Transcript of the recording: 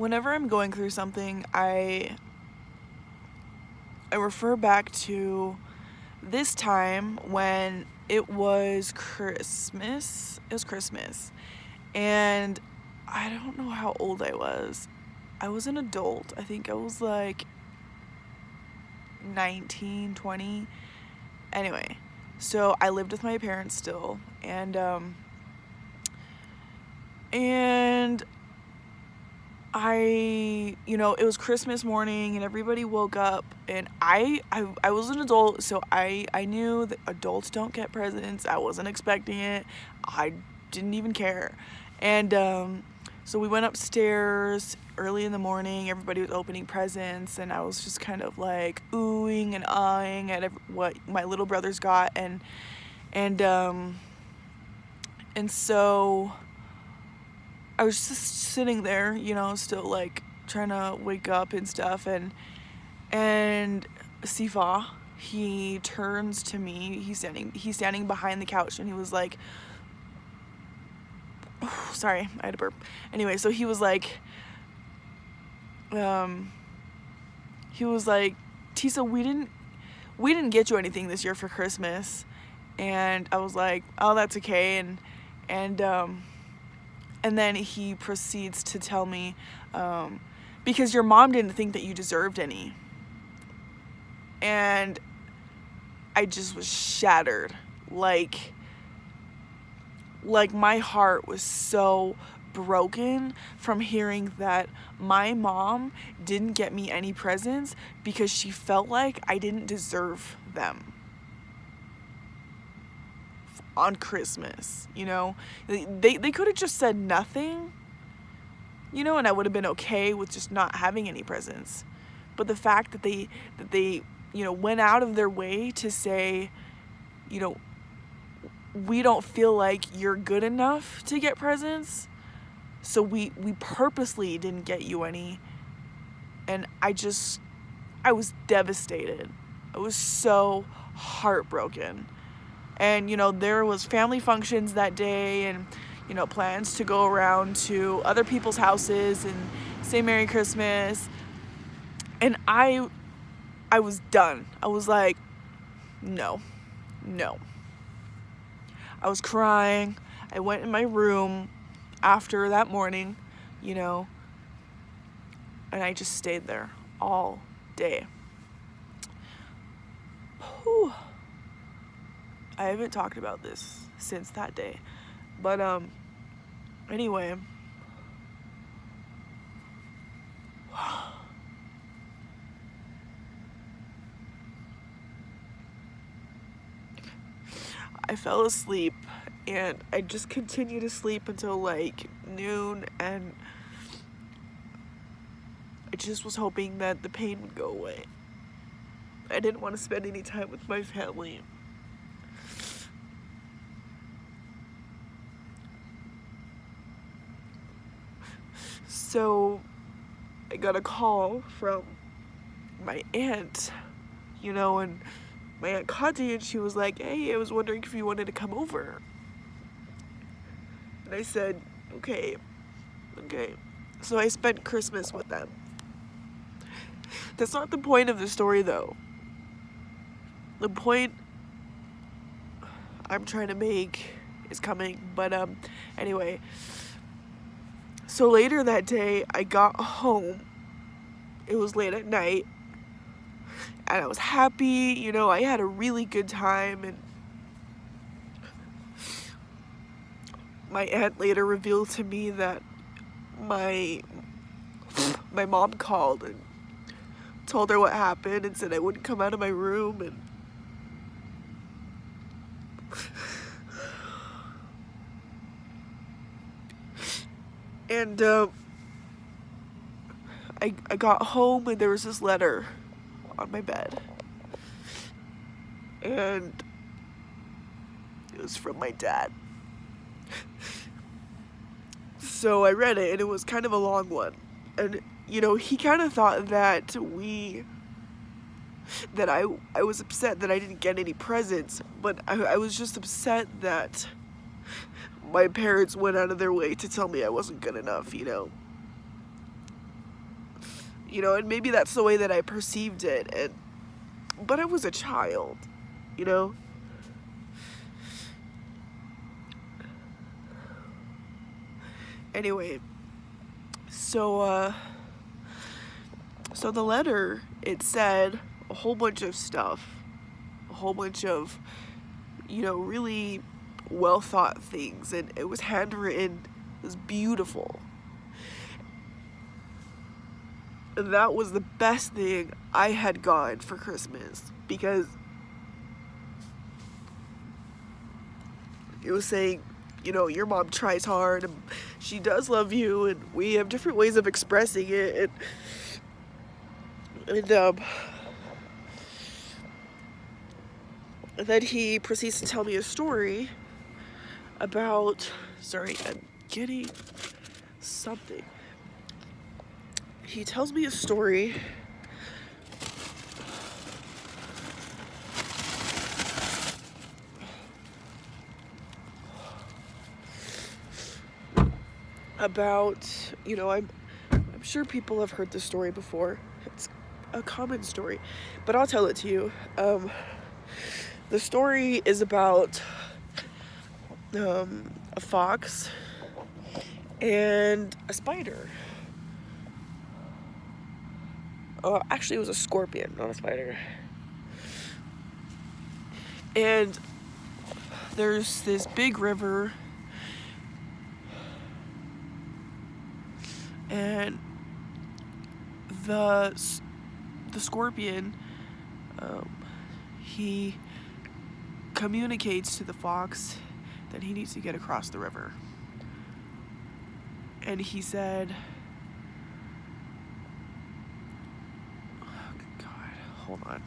whenever I'm going through something, I refer back to this time when it was Christmas. It was Christmas. And I don't know how old I was. I was an adult. I think I was like 19, 20. Anyway, so I lived with my parents still, and it was Christmas morning and everybody woke up, and I was an adult, so I knew that adults don't get presents. I wasn't expecting it. I didn't even care. And so we went upstairs early in the morning. Everybody was opening presents, and I was just kind of like oohing and ahhing at what my little brothers got, and so I was just sitting there, still like trying to wake up and stuff, and Sifa, he turns to me. He's standing behind the couch, and he was like, oh, sorry, I had a burp. Anyway, so he was like, Tisa, we didn't get you anything this year for Christmas. And I was like, oh, that's okay. And then he proceeds to tell me, because your mom didn't think that you deserved any. And I just was shattered. Like my heart was so broken from hearing that my mom didn't get me any presents because she felt like I didn't deserve them on Christmas. They could have just said nothing, and I would have been okay with just not having any presents. But the fact that they went out of their way to say, we don't feel like you're good enough to get presents, so we purposely didn't get you any. And I was devastated. I was so heartbroken. And there was family functions that day, and plans to go around to other people's houses and say Merry Christmas. And I was done. I was like, no. I was crying. I went in my room after that morning, and I just stayed there all day. Whew. I haven't talked about this since that day. But anyway, I fell asleep, and I just continued to sleep until like noon, and I just was hoping that the pain would go away. I didn't want to spend any time with my family. So I got a call from my aunt, and my Aunt Kati, and she was like, hey, I was wondering if you wanted to come over. And I said, okay. So I spent Christmas with them. That's not the point of the story, though. The point I'm trying to make is coming. But anyway, so later that day, I got home. It was late at night, and I was happy. I had a really good time, and my aunt later revealed to me that my mom called and told her what happened and said I wouldn't come out of my room, and I got home, and there was this letter on my bed, and it was from my dad. So I read it, and it was kind of a long one, and he kind of thought that I was upset that I didn't get any presents, but I was just upset that my parents went out of their way to tell me I wasn't good enough. you know, and maybe that's the way that I perceived it, but I was a child, you know. Anyway, so the letter, it said a whole bunch of stuff, a whole bunch of, you know, really well thought things, and it was handwritten. It was beautiful. And that was the best thing I had gotten for Christmas, because it was saying, you know, your mom tries hard and she does love you, and we have different ways of expressing it, and then he proceeds to tell me a story about, sorry, I'm getting something. He tells me a story about, you know, I'm sure people have heard this story before. It's a common story, but I'll tell it to you. The story is about a fox and a spider. Actually, it was a scorpion, not a spider. And there's this big river, and the scorpion, he communicates to the fox that he needs to get across the river. And he said, oh God, hold on.